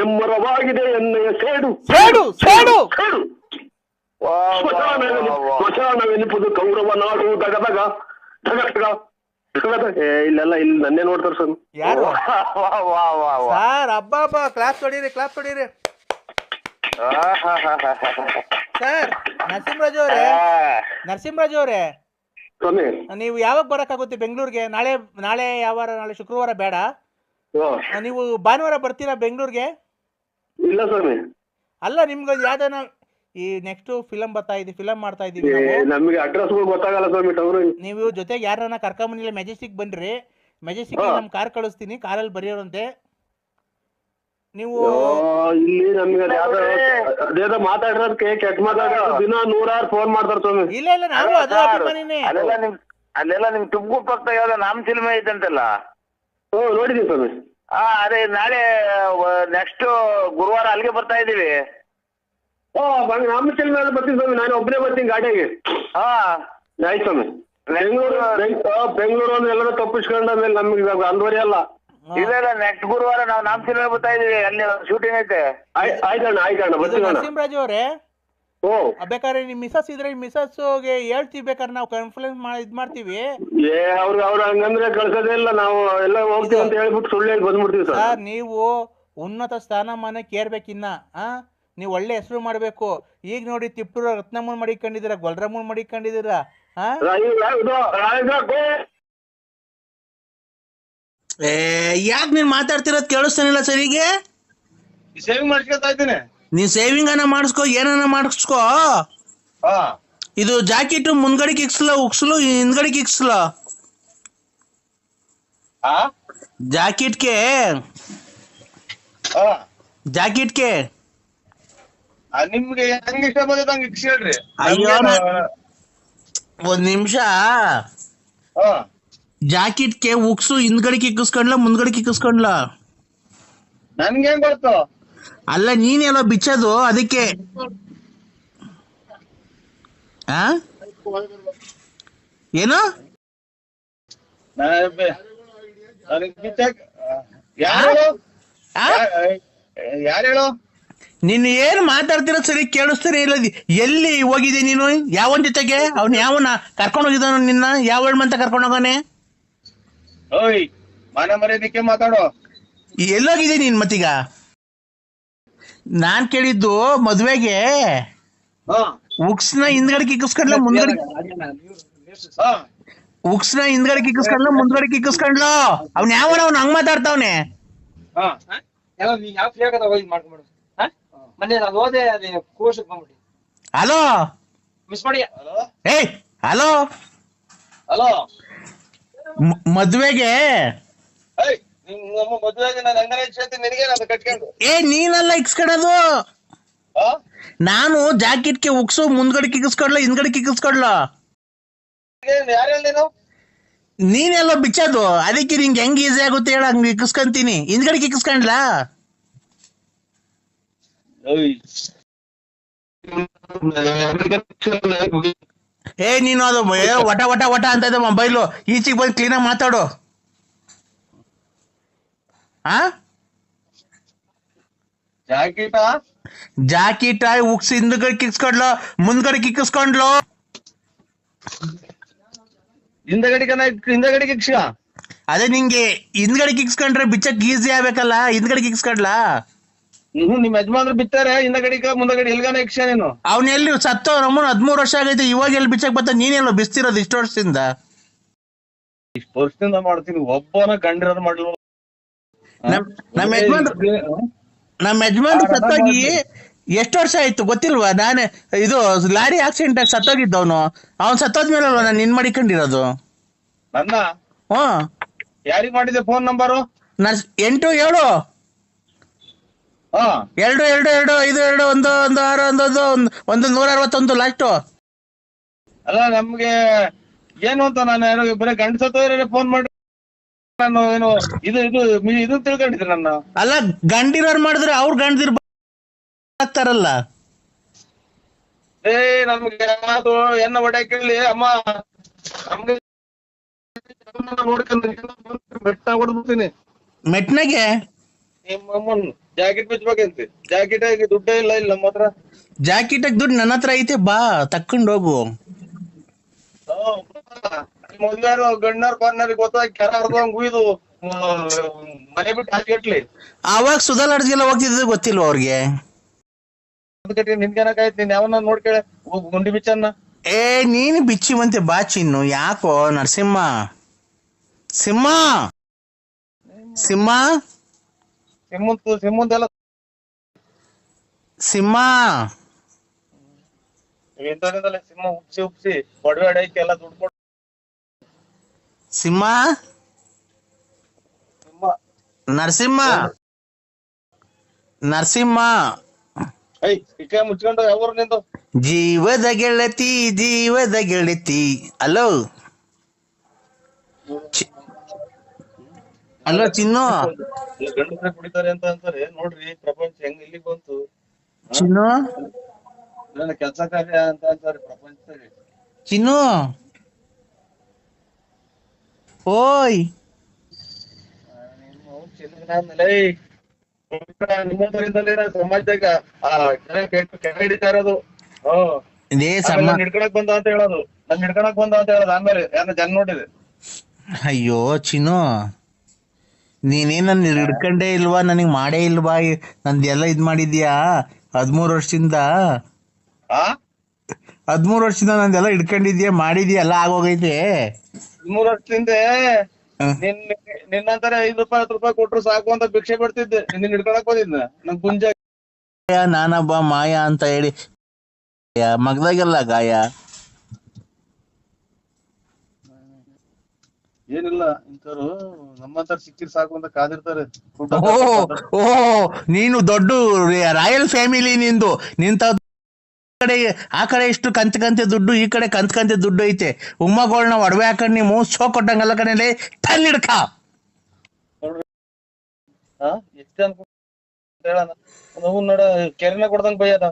S3: ಎಮ್ಮರವಾಗಿದೆ ಎಣ್ಣೆಯ ಸೇಡು
S1: ಸೇಡು ಸೇಡು
S3: ಸೇಡು, ಸ್ಮಶಾನವೆನಿಪುದು ಕೌರವ ನಾಡು, ದಗದಗ ದಗದಗ ಇಲ್ಲೆಲ್ಲ ಇಲ್ಲಿ ನನ್ನೇ ನೋಡ್ತಾರೆ ಸರ್.
S1: ಯಾರು ಸರ್? ಹಬ್ಬ ಕ್ಲಾಸ್ ಹೊಡೀರಿ, ಕ್ಲಾಸ್ ಹೊಡೀರಿ ಸರ್. ನರಸಿಂಹರಾಜು ಅವರೇ, ನೀವು ಯಾವಾಗ ಬರಕ್ಕಾಗುತ್ತೆ ಬೆಂಗಳೂರಿಗೆ? ನಾಳೆ ಯಾವ ವಾರ? ನಾಳೆ ಶುಕ್ರವಾರ ಬೇಡ, ನೀವು ಭಾನುವಾರ ಬರ್ತೀರಾ ಬೆಂಗಳೂರಿಗೆ?
S3: ಇಲ್ಲ ಸ್ವಾಮಿ.
S1: ಅಲ್ಲ, ನಿಮ್ಗೆ ಯಾವ್ದಾನ ಈ ನೆಕ್ಸ್ಟ್ ಫಿಲಮ್ ಫಿಲಮ್ ಮಾಡ್ತಾ ಇದೀವಿ.
S3: ನಮಗೆ ಅಡ್ರೆಸ್ ಗೊತ್ತಾಗಲ್ಲ ಸ್ವಾಮಿ. ನೀವು
S1: ಜೊತೆಗೆ ಯಾರನ್ನ ಕರ್ಕೊಂಬಂದಿಲ್ಲ, ಮೆಜೆಸ್ಟಿಕ್ ಬನ್ರಿ. ಮೆಜೆಸ್ಟಿಕ್ ನಮ್ ಕಾರ್ ಕಳಿಸ್ತೀನಿ, ಕಾರಲ್ಲಿ ಬರೆಯೋರಂತೆ ನೀವು.
S3: ಇಲ್ಲಿ ನಮ್ಗೆ ಅದೇನೋ ಮಾತಾಡಿರೋದಕ್ಕೆ ಕೆಟ್ಟ ಮಾತಾಡೋದು ದಿನ 100 ಫೋನ್ ಮಾಡ್ತಾರೆ ಸ್ವಾಮಿ.
S1: ಇಲ್ಲ ನಾವು ಅದು ಅಭಿಮಾನಿನೇ.
S2: ಅಲ್ಲೆಲ್ಲ ನಿಮ್ ತುಮಕೂರು ಪಕ್ಕ ಯಾವ್ದೋ ನಾಮ ಸಿನಿಮಾ ಐತಂತಲ್ಲ?
S3: ನೋಡಿದೀವಿ ಸ್ವಾಮಿ.
S2: ಅದೇ ನಾಳೆ ನೆಕ್ಸ್ಟ್ ಗುರುವಾರ ಅಲ್ಲಿಗೆ ಬರ್ತಾ ಇದೀವಿ.
S3: ನಮ್ಮ ಮೇಲೆ ಬರ್ತೀನಿ ಸ್ವಾಮಿ, ನಾನು ಒಬ್ಬನೇ ಬರ್ತೀನಿ ಗಾಡಿಯಾಗೆ. ಆಯ್ತು ಸ್ವಾಮಿ. ಬೆಂಗಳೂರು ಅಂದ್ರೆ ಎಲ್ಲರೂ ತಪ್ಪಿಸ್ಕೊಂಡ ಮೇಲೆ ನಮ್ಗೆ ಅಂದ್ವರಿ ಅಲ್ಲ.
S2: ಇಲ್ಲ, ನೆಕ್ಸ್ಟ್ ಗುರುವಾರ ನಾವು ನಾಮ ಸಿನಿಮಾ ಬರ್ತಾ ಇದೀವಿ, ಅಲ್ಲಿ ಶೂಟಿಂಗ್ ಐತೆ.
S3: ಆಯ್ತಣ್ಣ ಬರ್ತೀವಿ.
S1: ನರಸಿಂಹರಾಜು ಅವರೇ, ಬೇಕಾದ್ರೆ ನಿಮ್ ಮಿಸಸ್ ಇದ್ರೆ ಮಿಸಸ್ಗೆ ಹೇಳ್ತೀವಿ, ಬೇಕಾದ್ರೆ ನಾವು ಕನ್ಫರೆನ್ಸ್ ಮಾಡ್ತೀವಿ.
S3: ಅವ್ರು ಹಂಗಂದ್ರೆ ಕಳ್ಸೋದೇ ಇಲ್ಲ, ನಾವು ಎಲ್ಲ ಹೋಗ್ತೀವಿ ಅಂತ ಹೇಳ್ಬಿಟ್ಟು ಸುಳ್ಳು ಹೇಳಿ ಬಂದ್ಬಿಡ್ತೀವಿ
S1: ಸರ್. ನೀವು ಉನ್ನತ ಸ್ಥಾನಮಾನಕ್ಕೆ ಏರ್ಬೇಕಿನ್ನ. ನೀವು ಒಳ್ಳೆ ಹೆಸರು ಮಾಡ್ಬೇಕು. ಈಗ ನೋಡಿ, ತಿಪ್ಪೂರು ರತ್ನಮ್ಮನ್ ಮಡಿಕೊಂಡಿದ್ದೀರಾ, ಗೊಲ್ರಮ್ಮನ್ ಮಡಿಕೊಂಡಿದ್ದೀರಾ. ಯಾಕೆ ನೀನ್ ಮಾತಾಡ್ತಿರೋದ್ ಕೇಳಿಸ್ತಾನಿಲ್ಲ ಸರಿಗೆ?
S2: ಸೇವಿಂಗ್ ಮಾಡ್ಕೊತಾ ಇದ್ದೀನಿ.
S1: ನೀನ್ ಸೇವಿಂಗ್ ಅನ್ನ ಮಾಡಿಸ್ಕೋ, ಏನನ್ನ ಮಾಡಿಸ್ಕೋ. ಇದು ಜಾಕೆಟ್ ಮುಂದ್ಗಡೆಗೆ ಉಕ್ಸ್ಲು ಹಿಂದ್ಗಡೆಗೆ ಇಕ್ಸ್ಲು. ಜಾಕೆಟ್ಗೆ
S2: ನಿಮ್ಗೆ ಹೆಂಗ್ ಇಷ್ಟ ಬಂದದ ಹಂಗ ಇಕ್ಸ್ ಹೇಳ್ರಿ.
S1: ಅಯ್ಯೋ, ಒಂದ್ ನಿಮಿಷ. ಜಾಕೆಟ್ಗೆ ಉಕ್ಸು ಹಿಂದ್ಗಡೆಗೆ ಇಕ್ಕಿಸ್ಕೊಂಡ್ಲ ಮುಂದ್ಗಡೆಗೆ ಇಕ್ಕಿಸ್ಕೊಂಡ್ಲ?
S2: ನನ್ಗೆ ಹೆಂಗ್ ಗೊತ್ತು?
S1: ಅಲ್ಲ, ನೀನೆಲ್ಲ ಬಿಚ್ಚೋದು ಅದಕ್ಕೆ. ಏನು
S2: ಯಾರು ಹೇಳು?
S1: ನೀನು ಏನು ಮಾತಾಡ್ತಿರೋ ಸರಿ ಕೇಳಿಸ್ತಾನೆ ಇಲ್ಲ. ಎಲ್ಲಿ ಹೋಗಿದೆ ನೀನು? ಯಾವನ್ ಜೊತೆಗೆ? ಅವ್ನು ಯಾವನ ಕರ್ಕೊಂಡು ಹೋಗಿದ್ದಾನ ನಿನ್ನ? ಯಾವ ಮಂತ ಕರ್ಕೊಂಡು ಹೋಗಾನೆ?
S2: ಓಯ್, ಮನೆ ಮರ್ಯಾದಕ್ಕೆ ಮಾತಾಡೋ.
S1: ಎಲ್ಲೋಗಿದೆ ನೀನ್ ಮತ್ತೀಗ? ನಾನ್ ಕೇಳಿದ್ದು ಮದ್ವೆಗೆ ಉಕ್ಸ್ನ ಹಿಂದ್ಗಡೆ ಕಿಕ್ಕಿಸ್ಕೊಂಡ್ಲ ಮುಂದ್ಗಡೆ ಉಕ್ಸ್ನ ಹಿಂದ್ಗಡೆ ಕಿಕ್ಕಿಸ್ಕೊಂಡ್ಲ ಮುಂದ್ಗಡೆ ಕಿಕ್ಕಿಸ್ಕೊಂಡ್ಲ ಅವ್ನ ಯಾವನ ಅವ್ನ ಹಂಗ್ ಮಾತಾಡ್ತಾವ್ನೆ. ಹಲೋ
S4: ಮಿಸ್ ಮಾಡಿ
S1: ಏಯ್ ಹಲೋ
S4: ಹಲೋ
S1: ಮದ್ವೆಗೆ
S4: ನಮ್ಮ ಮದುವೆಗೆ ನಾನು ಅಂಗನವಾಡಿ ಸೇರ್ತೀನಿ ನಿನಗೆ ನಾನು ಕಟ್ಕೊಂಡು
S1: ನೀನೆಲ್ಲ ಇಕ್ಸ್ಕೊಳೋದು. ನಾನು ಜಾಕೆಟ್ಗೆ ಉಕ್ಸು ಮುಂದ್ಗಡೆ ಕಿಕ್ಕಿಸ್ಕೊಡ್ಲ ಹಿಂದ್ಗಡೆ ಕಿಕ್ಕಿಸ್ಕೊಡ್ಲ
S4: ಯಾರು ಹೇಳಿ ನೀನು
S1: ನೀನೆಲ್ಲ ಬಿಚ್ಚೋದು. ಅದಕ್ಕೆ ನಿಂಗೆ ಹೆಂಗ್ ಈಸಿ ಆಗುತ್ತೆ ಹೇಳ ಹಂಗ್ ಕಿಕ್ಕಿಸ್ಕೊಂತೀನಿ. ಹಿಂದ್ಗಡೆ ಕಿಕ್ಕಿಸ್ಕೊಂಡ್ಲಾ ನೀನು ಅದು ವಟ ವಟ ವಟ ಅಂತ ಇದೆ ಮೊಬೈಲು. ಈಚೆಗೆ ಬಂದು ಕ್ಲೀನಾಗಿ ಮಾತಾಡು. ಜಾಕೆಟ್ ಉಕ್ಸ್ ಹಿಂದ್ಗಡೆ ಕಿಕ್ಸ್ಕೊಂಡ್ಲು ಮುಂದ್ಗಡೆ ಕಿಕ್ಕಿಸ್ಕೊಂಡ್ಲು.
S4: ಹಿಂದಗಡೆ ಕಿಕ್ಸ
S1: ಅದೇ ನಿಂಗೆ ಹಿಂದ್ಗಡೆ ಕಿಕ್ಸ್ಕೊಂಡ್ರೆ ಬಿಚ್ಚಕ್ ಈಸಿ ಆಗ್ಬೇಕಲ್ಲ. ಹಿಂದ್ಗಡೆ ಕಿಕ್ಸ್ಕೊಂಡ್ಲಾ
S4: ನಿಮ್ ಯಜಮಾನ್ರು ಬಿತ್ತಾರೆ ಹಿಂದಗಡೆ ಮುಂದಗಡೆ ಎಲ್ಗಾನ ಯಕ್ಷ ನೀನು.
S1: ಅವ್ನ ಎಲ್ಲಿ ಸತ್ತೋ ನಮ್ಮನ್ 13 ವರ್ಷ ಆಗೈತೆ. ಇವಾಗ ಎಲ್ಲಿ ಬಿಚ್ಚಕ್ ಬರ್ತ ನೀನೆಲ್ಲ ಬಿಸ್ತಿರೋದು ಇಷ್ಟು ವರ್ಷದಿಂದ.
S4: ಇಷ್ಟು ವರ್ಷದಿಂದ ಮಾಡ್ತೀನಿ ಒಬ್ಬನ ಗಂಡಿರೋದು ಮಾಡ್ಲು.
S1: ನಮ್ಮ ಯಜಮಾನ್ರು ಸತ್ತೋಗಿ ಎಷ್ಟು ವರ್ಷ ಆಯ್ತು ಗೊತ್ತಿಲ್ವಾ? ನಾನೇ ಇದು ಲಾರಿ ಆಕ್ಸಿಡೆಂಟ್ ಆಗಿ ಸತ್ತೋಗಿದ್ದವನು. ಅವ್ನ್ ಸತ್ತೋದ್ಮೇಲೆ ಅಲ್ವಾ ನಾನು ನಿನ್ ಮಾಡಿಕೊಂಡಿರೋದು.
S4: ನನ್ನ
S1: ಹ್ಮ್
S4: ಯಾರಿಗ್ ಮಾಡಿದೆ ಫೋನ್ ನಂಬರು?
S1: 87 2 2 2 5 2 1 1 6 1 161 ಲಾಸ್ಟು.
S4: ಅಲ್ಲ ನಮ್ಗೆ ಏನು ಅಂತ ನಾನು ಬರೀ ಗಂಡ ಸತ್ತೋದ್ರೆ ಫೋನ್ ಮಾಡಿ ನಾನು ಏನು ಇದು ಇದು ಇದು ತಿಳ್ಕೊಂಡಿದ್ದೆ ನನ್ನ.
S1: ಅಲ್ಲ ಗಂಡಿರೋರ್ ಮಾಡಿದ್ರೆ ಅವ್ರ ಗಂಡದಿರ್ ಆಗ್ತಾರಲ್ಲ.
S4: ನಮ್ಗೆ ಎನ್ನ ಹೊಡೆ ಕೇಳಿ ಅಮ್ಮ ನಮ್ಗೆ ನೋಡ್ಕೊಂಡು ಬೆಟ್ಟ ಹೊಡೆದ್ಬಿಡ್ತೀನಿ.
S1: ಮೆಟ್ನಾಗೆ
S4: ನಿಮ್ಮಮ್ಮನ್ ಜಾಕೆಟ್ ಬಿಚ್ಬೇಕಂತೆ. ಜಾಕೆಟ್ ಆಗಿ ದುಡ್ಡೇ ಇಲ್ಲ ನಮ್ಮ ಹತ್ರ.
S1: ಜಾಕೆಟ್ ದುಡ್ಡು ನನ್ನ ಹತ್ರ ಐತೆ, ಬಾ ತಕ್ಕೊಂಡ್ ಹೋಗು.
S4: ಮೊದ್ಲಾರು ಗಣ್ಣಾರ್ ಕಾರ್ನರಿಗೆ ಗೊತ್ತಾಗಿ ಕೆರ ಹರ್ದಂಗ್ ಉಯ್ದು ಮನೆ ಬಿಟ್ಟು ಹಾಕಿಟ್ಲಿ.
S1: ಅವಾಗ ಸುಧಾಲಾಡ್ಗೆಲ್ಲ ಹೋಗ್ತಿದ್ದು ಗೊತ್ತಿಲ್ವ ಅವ್ರಿಗೆ?
S4: ನಿನ್ಗೇನಕಾಯ್ತು ನೀನ್ ಯಾವನ್ನ ನೋಡ್ಕೇಳ ಗುಂಡಿ ಬಿಚ್ಚನ್ನ.
S1: ನೀನು ಬಿಚ್ಚಿವಂತೆ ಬಾ ಚಿನ್ನು. ಯಾಕೋ ನರಸಿಂಹ ಸಿಂಹ ಸಿಂಹ
S4: ಸಿಮ್ಮಂತೆಲ್ಲ
S1: ಸಿಂಹ
S4: ಎಂತದಿಂದಲೇ ಸಿಂಹ ಉಪ್ಸಿ ಉಪ್ಸಿ ಒಡವೆ ಅಡೈಕೆ ಎಲ್ಲ ದುಡ್ಡು ಕೊಟ್ಟು
S1: ಸಿಂಹ ನರಸಿಂಹ ನರಸಿಂಹ
S4: ಇಕ್ಕ ಮುಚ್ಕೊಂಡು ಯಾವ ನಿಂದು
S1: ಜೀವದ ಗೆಳತಿ ಅಲೋ ಅಲೋ ಚಿನ್ನು.
S4: ಗಂಡಸ್ರೆ ಕುಡಿತಾರೆ ಅಂತ ಅಂತಾರೆ ನೋಡ್ರಿ ಪ್ರಪಂಚ ಹೆಂಗ್ ಇಲ್ಲಿಗೆ ಬಂತು.
S1: ಚಿನ್ನು
S4: ಕೆಲಸ ಕಾರ್ಯ ಅಂತ ಅಂತಾರೆ ಪ್ರಪಂಚದಲ್ಲಿ.
S1: ಚಿನ್ನು ಓಯ್
S4: ನಿಮ್ಮದರಿಂದಲೇ ಸಮಾಜದಾಗ ಕೆರೆ ಹಿಡಿತಾ ಇರೋದು. ಹಿಡ್ಕೊಳಕ್ ಬಂದ ಅಂತ ಹೇಳೋದು. ನನ್ ಹಿಡ್ಕೊಳಕ್ ಬಂದ ಅಂತ ಹೇಳೋದು. ಆಮೇಲೆ ಯಾರ ಜನ ನೋಡಿದೆ.
S1: ಅಯ್ಯೋ ಚಿನ್ನು ನೀನೇನ ಹಿಡ್ಕೊಂಡೇ ಇಲ್ವಾ? ನನಗ್ ಮಾಡೇ ಇಲ್ವಾ? ನಂದೆಲ್ಲ ಇದ್ ಮಾಡಿದ್ಯಾ 13 ವರ್ಷದಿಂದ? 13 ವರ್ಷದಿಂದ ನಂದೆಲ್ಲ ಹಿಡ್ಕೊಂಡಿದ್ಯಾ ಮಾಡಿದ್ಯಾ ಎಲ್ಲ ಆಗೋಗೈತೆ.
S4: 13 ವರ್ಷದಿಂದ ನಿನ್ನಂತರ 5 ರೂಪಾಯಿ 10 ರೂಪಾಯಿ ಕೊಟ್ರು ಸಾಕು ಅಂತ ಭಿಕ್ಷೆ ಬಿಡ್ತಿದ್ದೆ. ನಿನ್ನ ಹಿಡ್ಕೊಳಕ್ ಬಂದಿದ್ನ ನನ್ ಗುಂಜ
S1: ನಾನೊಬ್ಬ ಮಾಯ ಅಂತ ಹೇಳಿ ಮಗದಾಗೆಲ್ಲ ಗಾಯ.
S4: ಏನಿಲ್ಲ ಇಂಥವ್ರು ನಮ್ಮಂತರ ಸಿಕ್ಕಿರ್ ಸಾಕು ಅಂತ ಕಾದಿರ್ತಾರೆ.
S1: ನೀನು ದೊಡ್ಡ ರಾಯಲ್ ಫ್ಯಾಮಿಲಿ ನಿಂದು. ನಿಂತ ಕಡೆ ಆ ಕಡೆ ಇಷ್ಟು ಕಂತೆ ದುಡ್ಡು, ಈ ಕಡೆ ಕಂತೆ ದುಡ್ಡು ಐತೆ. ಉಮ್ಮಗಳನ್ನ ಒಡವೆ ಹಾಕೊಂಡ್ ನೀವು ಶೋ ಕೊಟ್ಟಂಗಲ್ಲ ಕಣಲೆ ಟನ್ ಹಿಡ್ಕ.
S4: ಎಷ್ಟ ಹೇಳಣ ನಾವು ನೋಡ ಕೆರೆನ ಕೊಡ್ದಂಗ್ ಬೈಯದ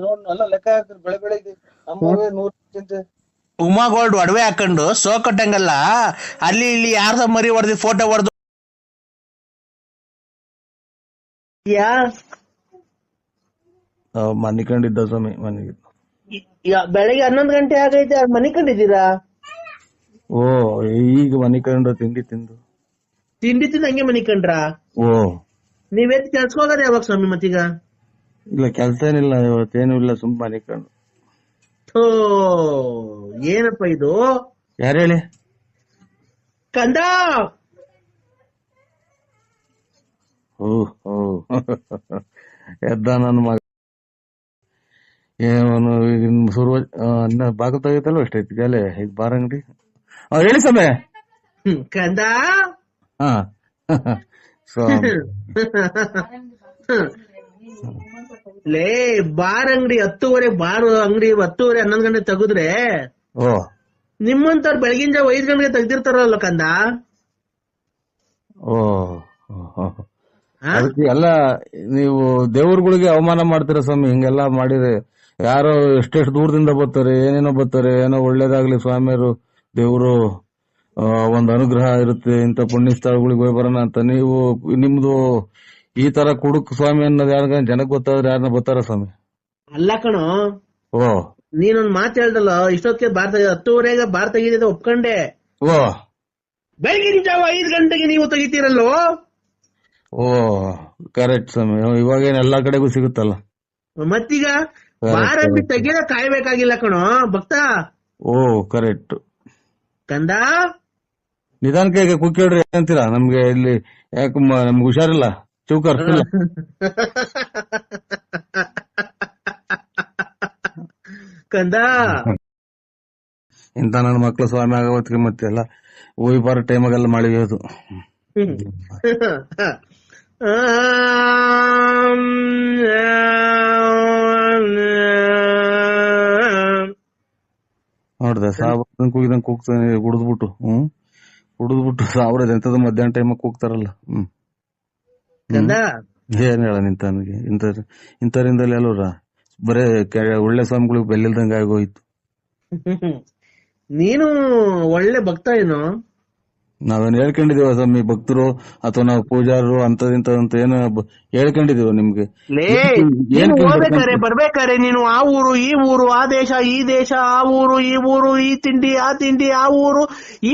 S4: ನೋಡ್ ಎಲ್ಲ ಲೆಕ್ಕ ಹಾಕ್ತಿರ್ ಬೆಳಿಗ್ಗೆ ನಮ್ಮವೇ 100 ಚಿಂತೆ.
S1: ಉಮಾ ಗೋಲ್ಡ್ ಒಡವೆ ಹಾಕೊಂಡು ಸೋ ಕೊಟ್ಟಂಗಲ್ಲ ಅಲ್ಲಿ ಇಲ್ಲಿ ಯಾರ್ದ ಮರಿ ಹೊಡೆದಿ ಫೋಟೋ ಹೊಡೆದು
S4: ಮನಿಕೊಂಡಿದ್ದ ಸ್ವಾಮಿ ಮನೆಗೆ.
S1: ಬೆಳಗ್ಗೆ 11 ಗಂಟೆ ಆಗೈತೆ ಮನಿಕೊಂಡಿದ್ದೀರಾ?
S4: ಓ ಈಗ ಮನಿಕೊಂಡು ತಿಂಡಿ ತಿಂದು
S1: ಹಂಗೆ ಮನಿಕೊಂಡ್ರ?
S4: ಓ
S1: ನೀವೆತ್ ಕೆಲ್ಸಕ್ಕೆ ಹೋಗೋದು ಯಾವಾಗ ಸ್ವಾಮಿ ಮತ್ತೀಗ?
S4: ಇಲ್ಲ ಕೆಲ್ಸ ಏನಿಲ್ಲ ಇವತ್ತೇನು ಇಲ್ಲ ಸುಮ್ಮನೆ ಮನಿಕೊಂಡು.
S1: ಥೋ ಏನಪ್ಪ ಇದು
S4: ಯಾರು ಹೇಳಿ?
S1: ಕಂದ.
S4: ಓ ಎದ್ದ ನನ್ನ ಮಗ. ಏನು ಶುರು ಬಾಗಿಲು ತೆಗಿತಲ್ವ ಎಷ್ಟೈತಿ ಗಾಲೆ ಇದು ಬಾರ್ ಅಂಗಡಿ. ಹೇಳಿ ಸಮಯ.
S1: ಕಂದ.
S4: ಹಾ
S1: ಲೇ ಬಾರ್ ಅಂಗಡಿ 10:30 ಬಾರ್ ಅಂಗಡಿ 10:30 11 ಗಂಟೆ ತೆಗೆದ್ರೆ
S4: ಓ
S1: ನಿಮ್ಮಂತವ್ರು ಬೆಳಗಿನ ಜಾವ 5 ಗಂಟೆಗೆ ತೆಗ್ದಿರ್ತಾರಲ್ಲ ಕಂದ.
S4: ಓ ಅದಕ್ಕೆ ಎಲ್ಲ ನೀವು ದೇವ್ರಗಳಿಗೆ ಅವಮಾನ ಮಾಡ್ತೀರ ಸ್ವಾಮಿ. ಹಿಂಗೆಲ್ಲಾ ಮಾಡಿದ್ರೆ ಯಾರೋ ಎಷ್ಟೆಷ್ಟು ದೂರದಿಂದ ಬರ್ತಾರೆ, ಏನೇನೋ ಬರ್ತಾರೆ. ಏನೋ ಒಳ್ಳೇದಾಗ್ಲಿ ಸ್ವಾಮಿಯರು ದೇವ್ರು ಒಂದ್ ಅನುಗ್ರಹ ಇರುತ್ತೆ ಇಂತ ಪುಣ್ಯ ಸ್ಥಳಗಳಿಗೆ ಹೋಗಿ ಬರೋಣ ಅಂತ. ನೀವು ನಿಮ್ದು ಈ ತರ ಕುಡುಕ್ ಸ್ವಾಮಿ ಅನ್ನೋದು ಯಾರ ಜನಕ್ಕೆ ಗೊತ್ತಾದ್ರೆ ಯಾರನ್ನ ಬರ್ತಾರ ಸ್ವಾಮಿ?
S1: ಅಲ್ಲ ಕಣೋ,
S4: ಓ
S1: ನೀನೊಂದ್ ಮಾತು ಹೇಳ್ದಲ್ಲ, ಇಷ್ಟೊತ್ತಿಗೆ ಬಾರ್ 10:30 ಬಾರ್ ತೆಗಿದ ಒಪ್ಕೊಂಡೆ.
S4: ಓ
S1: ಬೆಳಗಿನ ಜಾವ 5 ಗಂಟೆಗೆ ನೀವು ತೆಗಿತೀರಲ್ಲೋ.
S4: ಓ ಕರೆಕ್ಟ್ ಸ್ವಾಮಿ. ಇವಾಗೇನ್ ಎಲ್ಲಾ ಕಡೆಗೂ ಸಿಗುತ್ತಲ್ಲ.
S1: ಮತ್ತೀಗ ಬಾರ್ ಅಂಗಡಿ ತೆಗಿದ ಕಾಯ್ಬೇಕಾಗಿಲ್ಲ ಕಣೋ ಭಕ್ತ.
S4: ಓ ಕರೆಕ್ಟ್
S1: ಕಂದ.
S4: ನಿಧಾನಕ್ಕೆ ಕುಕ್ಕಿ ಹೇಳ್ರಿ ಅಂತೀರಾ? ನಮ್ಗೆ ಇಲ್ಲಿ ಯಾಕ ನಮ್ಗೆ ಹುಷಾರಿಲ್ಲ, ಚೌಕರ್
S1: ಕಂದ.
S4: ಇಂತ ನನ್ನ ಮಕ್ಳು ಸ್ವಾಮಿ ಆಗವತ್ತಿಗೆ ಮತ್ತೆ ಎಲ್ಲ ಹೋಗಿ ಬರೋ ಟೈಮಾಗೆಲ್ಲ ಮಾಡಿಯೋದು. ನೋಡ್ದೆ ಸಾಬ್ರ ಕೂಗಿದಂಗ್ ಕೂಗ್ತಾನೆ ಕುಡಿದ್ಬಿಟ್ಟು. ಕುಡಿದ್ಬಿಟ್ಟು ಸಾವಿರ ಎಂತದ ಮಧ್ಯಾಹ್ನ ಟೈಮ್ ಕೂಗ್ತಾರಲ್ಲ. ಏನ್ ಹೇಳ ನಿಂತನಿಗೆ ಇಂಥರಿಂದಲೇ ಅಲ್ವರ ಬರೇ ಒಳ್ಳೆ ಸ್ವಾಮಿಗಳಿಗೆ ಬೆಲ್ಲಿಲ್ದಂಗ ಆಗೋಯ್ತು.
S1: ನೀನು ಒಳ್ಳೆ ಭಕ್ತ ಏನು?
S4: ನಾವೇನ್ ಹೇಳ್ಕೊಂಡಿದೀವ ಸ್ವಾಮಿ ಭಕ್ತರು ಅಥವಾ ನಾವು ಪೂಜಾರರು ಅಂತದಿಂತ ಏನು ಹೇಳ್ಕೊಂಡಿದೀವ ನಿಮ್ಗೆ?
S1: ಹೋಗ್ಬೇಕಾರೆ ಬರ್ಬೇಕಾರೆ ನೀನು ಆ ಊರು ಈ ಊರು, ಆ ದೇಶ ಈ ದೇಶ, ಆ ಊರು ಈ ಊರು, ಈ ತಿಂಡಿ ಆ ತಿಂಡಿ, ಆ ಊರು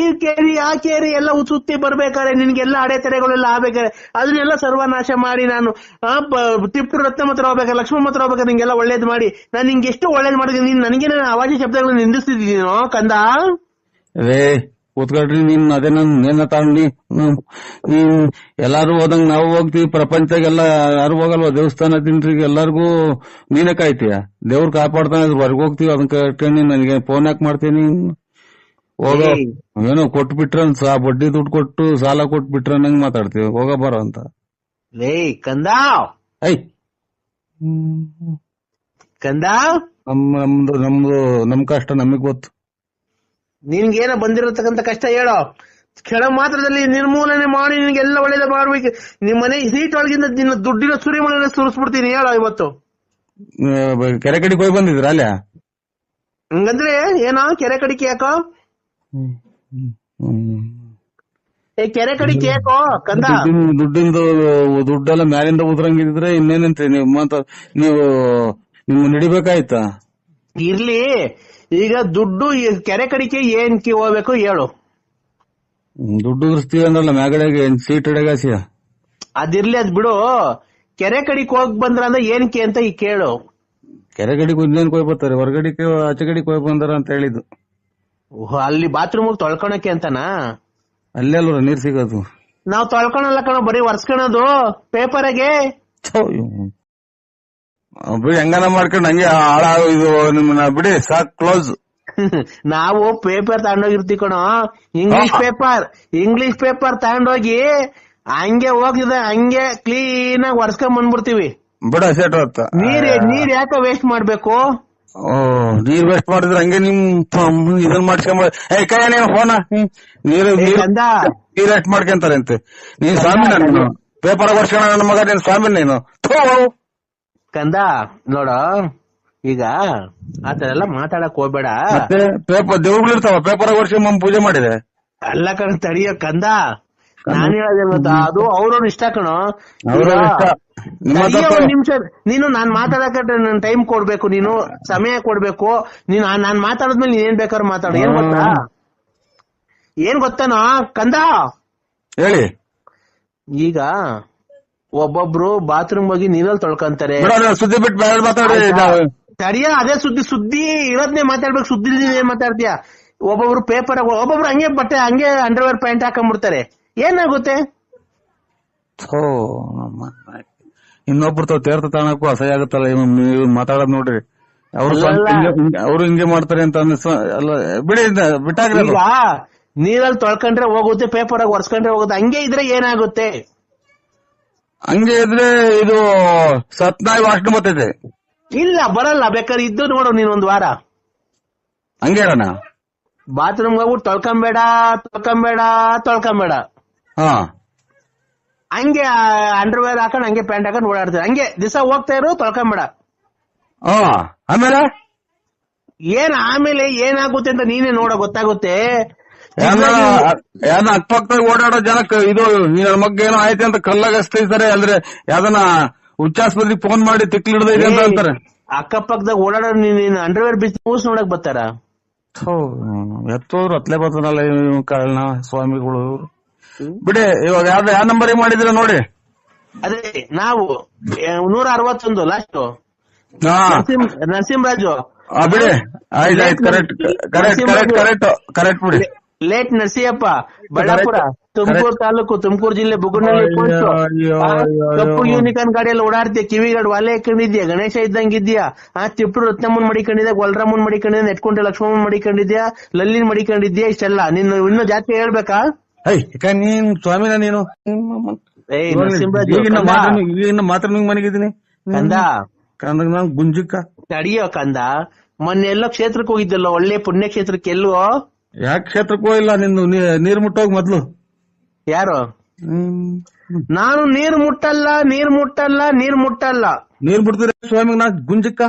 S1: ಈ ಕೇರಿ ಆ ಕೇರಿ ಎಲ್ಲ ಸುತ್ತಿ ಬರ್ಬೇಕಾರೆ ನಿನ್ಗೆಲ್ಲ ಅಡೆತಡೆಗಳೆಲ್ಲ ಆಗ್ಬೇಕಾರೆ ಅದನ್ನೆಲ್ಲ ಸರ್ವನಾಶ ಮಾಡಿ ನಾನು ತಿಪ್ಟು ರತ್ನ ಮಾತ್ರ ಹೋಗ್ಬೇಕಾರೆ, ಲಕ್ಷ್ಮಣ ಮಾತ್ರ ಹೋಗ್ಬೇಕಾರೆ ನಿಂಗೆಲ್ಲ ಒಳ್ಳೇದ್ ಮಾಡಿ ನಾನು ನಿಂಗೆ ಎಷ್ಟು ಒಳ್ಳೇದ್ ಮಾಡಿದ್ದೀನಿ. ನೀನ್ ನನಗೆ ಅವಾಜಿ ಶಬ್ದಗಳನ್ನ ನಿಂದಿಸ್ತಿದ್ದೀನೋ ಕಂದ.
S4: ರೇ ಕೂತ್ಕೊಳ್ರಿ. ನೀನ್ ಅದೇ ನನ್ನ ತಗೊಂಡಿ ನೀನ್ ಎಲ್ಲಾರು ಹೋದಂಗ ನಾವು ಹೋಗ್ತೀವಿ. ಪ್ರಪಂಚಗೆಲ್ಲ ಯಾರು ಹೋಗಲ್ವಾ ದೇವಸ್ಥಾನ ತಿಂಟ್ರಿಗೆ ಎಲ್ಲಾರ್ಗು ನೀನೇ ಕಾಯ್ತೀಯ. ದೇವ್ರು ಕಾಪಾಡ್ತಾನೆ ಹೊರಗೆ ಹೋಗ್ತೀವಿ. ಅದನ್ನ ಕಟ್ಕೊಂಡು ನನಗೆ ಫೋನ್ ಯಾಕೆ ಮಾಡ್ತೀನಿ? ಹೋಗೋ ಏನೋ ಕೊಟ್ಬಿಟ್ರ ಬಡ್ಡಿ ದುಡ್ಡು ಕೊಟ್ಟು ಸಾಲ ಕೊಟ್ಬಿಟ್ರ ನಂಗ್ ಮಾತಾಡ್ತೀವಿ. ಹೋಗ ಬರೋ ಅಂತ.
S1: ಲೇ ಕಂದ.
S4: ಐ
S1: ಕಂದ.
S4: ನಮ್ ಕಷ್ಟ ನಮಗ್ ಗೊತ್ತು.
S1: ನಿನ್ಗೇನ ಬಂದಿರತಕ್ಕಂತ ಕಷ್ಟ ಹೇಳೋ. ಕ್ಷಣ ಮಾತ್ರದಲ್ಲಿ ನಿರ್ಮೂಲನೆ ಮಾಡಿ ನಿನ್ಗೆಲ್ಲ ಒಳ್ಳೇದ ಮಾಡ್ಬೇಕು. ನಿಮ್ ಮನೆ ಸೀಟ್ ಒಳಗಿಂದ ನಿನ್ನ ದುಡ್ಡಿನ ಸುರಿಮಳೆ ಸುರಿಸ್ಬಿಡ್ತೀನಿ ಹೇಳೋ ಇವತ್ತು.
S4: ಕೆರೆ ಕಡೆಗೆ ಹೋಗಿ ಬಂದಿದ್ರ ಅಲ್ಲ?
S1: ಹಂಗಂದ್ರೆ ಏನೋ ಕೆರೆ ಕಡಿಕೆ ಯಾಕೋ? ಕೆರೆ ಕಡಿಕೆ ಯಾಕೋ ಕಂದ?
S4: ದುಡ್ಡೆಲ್ಲ ಮ್ಯಾಲಿಂದ ಉದ್ರಂಗಿದ್ರೆ ಇನ್ನೇನಂತ್ರಿ ನೀವು ನಿಮ್ ನಡಿಬೇಕಾಯ್ತಾ?
S1: ಇರ್ಲಿ, ಈಗ ದುಡ್ಡು ಕೆರೆ ಕಡಿಕೆ ಏನ್ಕಿ ಹೋಗ್ಬೇಕು ಹೇಳು.
S4: ದುಡ್ಡು ಉದುರಿಸ್ತೀವಿ ಅಂದ್ರಲ್ಲ ಮ್ಯಾಗಡೆಗೆ ಸೀಟ್ ಹಿಡಗಾಸಿಯ.
S1: ಅದಿರ್ಲಿ, ಅದ್ ಬಿಡು. ಕೆರೆ ಕಡಿಗೆ ಹೋಗ್ ಬಂದ್ರ ಅಂದ್ರೆ ಏನಕ್ಕೆ ಅಂತ ಈ ಕೇಳು.
S4: ಕೆರೆ ಕಡೆಗೆ ಇನ್ನೇನ್ ಕೊಯ್ ಬರ್ತಾರೆ, ಹೊರಗಡಿಕೆ ಆಚೆ ಕಡೆಗೆ ಕೊಯ್ ಬಂದಾರ ಅಂತ ಹೇಳಿದ್ದು.
S1: ಅಲ್ಲಿ ಬಾತ್ರೂಮ್ ತೊಳ್ಕೊಳಕ್ಕೆ ಅಂತನಾ?
S4: ಅಲ್ಲೇ ಅಲ್ವ ನೀರ್ ಸಿಗೋದು.
S1: ನಾವ್ ತೊಳ್ಕೊಳಲ್ಲ ಕಣೋ, ಬರೀ ಒರ್ಸ್ಕೊಳೋದು ಪೇಪರ್ಗೆ.
S4: ಬಿಡಿ ಹೆಂಗನ ಮಾಡ್ಕೊಂಡು ಹಂಗೆ ಹಾಳಾಗ ಇದು ನಿಮ್ಮನ್ನ ಬಿಡಿ ಸಾಕ್ ಕ್ಲೋಸ್.
S1: ನಾವು ಪೇಪರ್ ತಗೊಂಡೋಗಿರ್ತೀವಿ ಕಣೋ, ಇಂಗ್ಲಿಷ್ ಪೇಪರ್ ತಗೊಂಡೋಗಿ ಹಂಗೆ ಹೋಗಿದೆ ಹಂಗೆ ಕ್ಲೀನ್ ಆಗಿ ಒರ್ಸ್ಕೊಂಡ್ ಬಂದ್ಬಿಡ್ತೀವಿ.
S4: ಬಿಡ ಸೇಟ್ ಹೊತ್ತ
S1: ನೀರ್ ಯಾಕೆ ವೇಸ್ಟ್ ಮಾಡ್ಬೇಕು?
S4: ನೀರ್ ವೇಸ್ಟ್ ಮಾಡಿದ್ರೆ ಹಂಗೆ ನಿಮ್ ಇದನ್ ಮಾಡ್ಸ್ಕೊಂಬ ಫೋನ ನೀರ್ ವೇಸ್ಟ್ ಮಾಡ್ಕೊಂತಾರೆ ಅಂತೆ. ನೀನ್ ಸ್ವಾಮಿ ನಾನು ಪೇಪರ್ ವರ್ಷ ನನ್ನ ಮಗ ನೀನ್ ಸ್ವಾಮಿ ನೀನು
S1: ಕಂದ. ನೋಡ ಈಗ ಆತರ ಎಲ್ಲ ಮಾತಾಡಕ್ ಹೋಗ್ಬೇಡ.
S4: ಮತ್ತೆ ಪೇಪರ್ ದೇವ್ಗಳಿರ್ತಾವ ಪೇಪರ್ ವರ್ಷ ಪೂಜೆ ಮಾಡಿದೆ
S1: ಅಲ್ಲ ಕಣ ತಡಿಯೋ ಕಂದ. ನಾನ್ ಹೇಳೋದೇ ಗೊತ್ತಾ, ಅದು ಅವ್ರವ್ರ ಇಷ್ಟ ಕಣೋ. ನಿಮಿಷ ನೀನು ನಾನ್ ಮಾತಾಡಕ ನನ್ ಟೈಮ್ ಕೊಡ್ಬೇಕು, ನೀನು ಸಮಯ ಕೊಡ್ಬೇಕು. ನೀನು ನಾನ್ ಮಾತಾಡಿದ್ಮೇಲೆ ನೀನ್ ಏನ್ ಬೇಕಾದ್ರು ಮಾತಾಡು. ಏನ್ ಗೊತ್ತಾನೋ ಕಂದ?
S4: ಹೇಳಿ.
S1: ಈಗ
S5: ಒಬ್ಬೊಬ್ರು ಬಾತ್ರೂಮ್ ಹೋಗಿ ನೀರಲ್ಲಿ ತೊಳ್ಕೊಂತಾರೆ.
S4: ಬಿಡೋಣ, ಸುದ್ದಿ ಬಿಟ್ಟು ಬೇರೆ ಮಾತಾಡಿ.
S5: ಸರಿಯಾ, ಅದೇ ಸುದ್ದಿ ಇರೋದ್ನೇ ಮಾತಾಡ್ಬೇಕು, ಸುದ್ದಿ ಏನ್ ಮಾತಾಡ್ತೀಯ? ಒಬ್ಬೊಬ್ರು ಪೇಪರ್, ಒಬ್ಬೊಬ್ರು ಹಂಗೆ ಬಟ್ಟೆ ಹಂಗೆ ಅಂಡರ್ವೇರ್ ಪ್ಯಾಂಟ್ ಹಾಕೊಂಡ್ಬಿಡ್ತಾರೆ, ಏನಾಗುತ್ತೆ?
S4: ಇನ್ನೊಬ್ರು ತೀರ್ಥ ತಾಣಕ್ಕೂ ಅಸಹ್ಯ ಆಗುತ್ತಲ್ಲ ಇವ್ ಮಾತಾಡೋದ್ ನೋಡ್ರಿ. ಅವ್ರು ಹಿಂಗೆ ಮಾಡ್ತಾರೆ ಅಂತ ಅಲ್ಲ, ಬಿಡಿ ಬಿಟ್ಟಾಗ್ರಿ.
S5: ಈಗ ನೀರಲ್ಲಿ ತೊಳ್ಕೊಂಡ್ರೆ ಹೋಗುತ್ತೆ, ಪೇಪರ್ ಆಗಿ ಒರ್ಸ್ಕೊಂಡ್ರೆ ಹೋಗುತ್ತೆ, ಹಂಗೆ ಇದ್ರೆ ಏನಾಗುತ್ತೆ?
S4: ಹಂಗೆ ಇದ್ರೆ ಇದು ಸತ್ನಾಯಿ ವಾಸನೆ ಬರ್ತೈತೆ.
S5: ಇಲ್ಲ ಬರಲ್ಲ, ಬೇಕಾದ್ರೆ ಇದ್ದು ನೋಡು ನೀನ್ ಒಂದ್ ವಾರ.
S4: ಹಂಗೆ ಹೇಳೋಣ,
S5: ಬಾತ್ರೂಮ್ ಹೋಗ್ಬಿಟ್ಟು ತೊಳ್ಕೊಂಬೇಡ.
S4: ಹಾ,
S5: ಹಂಗೆ ಅಂಡರ್ವೇರ್ ಹಾಕೊಂಡ್ ಹಂಗೆ ಪ್ಯಾಂಟ್ ಹಾಕೊಂಡ್ ಓಡಾಡ್ತಾರೆ, ಹಂಗೆ ದಿವಸ ಹೋಗ್ತಾ ಇರು, ತೊಳ್ಕೊಂಬೇಡ.
S4: ಹಾ, ಆಮೇಲೆ
S5: ಆಮೇಲೆ ಏನಾಗುತ್ತೆ ಅಂತ ನೀನೇ ನೋಡೋ, ಗೊತ್ತಾಗುತ್ತೆ.
S4: ಯಾವ್ದನ್ನ ಅಕ್ಕಪಕ್ಕದಾಗ ಓಡಾಡೋ ಜನಕ್ಕೆ ಇದು ನನ್ನ ಮಗ್ಗೆ ಏನೋ ಆಯ್ತು ಅಂತ ಕಲ್ಲಾಗ ಹಚ್ತಿರ್ತಾರೆ, ಅಂದ್ರೆ ಯಾವ್ದನ್ನ ಉಚ್ಚಾಸ್ಪತ್ರೆಗೆ ಫೋನ್ ಮಾಡಿ ತಿಕ್ಲಿಡ್ದ ಇದೆ ಅಂತ ಅಂತಾರೆ.
S5: ಅಕ್ಕಪಕ್ಕದಾಗ ಓಡಾಡೋ ನೀನ್ ಅಂಡರ್ವೇರ್ ಬಿಚ್ಚಿ ಮೂಸ್ ನೋಡಕ್ ಬರ್ತಾರ?
S4: ಎತ್ತೋದ್ರು ಅತ್ಲೇ ಬರ್ತಾನಲ್ಲ ಕಾರಣ ಸ್ವಾಮಿಗಳು. ಬಿಡಿ, ಇವಾಗ ಯಾವ ನಂಬರಿಗೆ ಮಾಡಿದ್ರ ನೋಡಿ.
S5: ಅದೇ ನಾವು 161 ಲಾಸ್ಟ್ ನರಸಿಂಹರಾಜು.
S4: ಬಿಡಿ, ಆಯ್ತು, ಕರೆಕ್ಟ್ ಬಿಡಿ.
S5: ಲೇಟ್ ನರಸಿಯಪ್ಪ, ಬಳ್ಳಾಪುರ, ತುಮಕೂರು ತಾಲೂಕು, ತುಮಕೂರು ಜಿಲ್ಲೆ, ಬುಗುನಹಳ್ಳಿ ಪೋಸ್ಟ್. ಕಪ್ಪು ಯೂನಿಕಾರ್ನ್ ಗಾಡಿಯಲ್ಲಿ ಓಡಾಡ್ತೀಯ, ಕಿವಿಗಳು ವಾಲೆ ಹಾಕೊಂಡಿದ್ಯಾ, ಗಣೇಶ ಇದ್ದಂಗಿದ್ಯಾ, ತಿಪ್ಪರು ರತ್ನಮ್ಮನ್ ಮಡಿಕೊಂಡಿದ್ಯಾ, ಗೊಲ್ರಾಮನ್ ಮಡಿಕೊಂಡಿದ್ಯಾ, ನೆಟ್ಕೊಂಡೆ ಲಕ್ಷ್ಮಣನ್ ಮಡಿಕೊಂಡಿದ್ಯಾ, ಲಲ್ಲಿನ್ ಮಡಿಕೊಂಡಿದ್ಯಾ, ಇಷ್ಟೆಲ್ಲ ನಿನ್ನ ಇನ್ನೂ ಜಾತಿ ಹೇಳ್ಬೇಕಾ?
S4: ನೀನ್ ಸ್ವಾಮಿನ ನೀನು ಮಾತ್ರ ಮನೆಗಿದ್ದೀನಿ ಕಂದಾಗ ನಾನು ಗುಂಜಕ್ಕ
S5: ತಡಿಯೋ ಕಂದ. ಮೊನ್ನೆ ಎಲ್ಲೋ ಕ್ಷೇತ್ರಕ್ಕೆ ಹೋಗಿದ್ದಲ್ಲ, ಒಳ್ಳೆ ಪುಣ್ಯ ಕ್ಷೇತ್ರಕ್ಕೆ. ಎಲ್ಲೋ
S4: ಯಾಕೆ ಕ್ಷೇತ್ರಕ್ಕೆ ಹೋಗಿಲ್ಲ? ನಿಂದು ನೀರ್ ಮುಟ್ಟೋಗ್ ಮೊದ್ಲು.
S5: ಯಾರು? ನಾನು ನೀರ್ ಮುಟ್ಟಲ್ಲ.
S4: ನೀರ್ ಮುಟ್ತೀರ ಸ್ವಾಮಿಗೆ ನಾ ಗುಂಜಕ್ಕ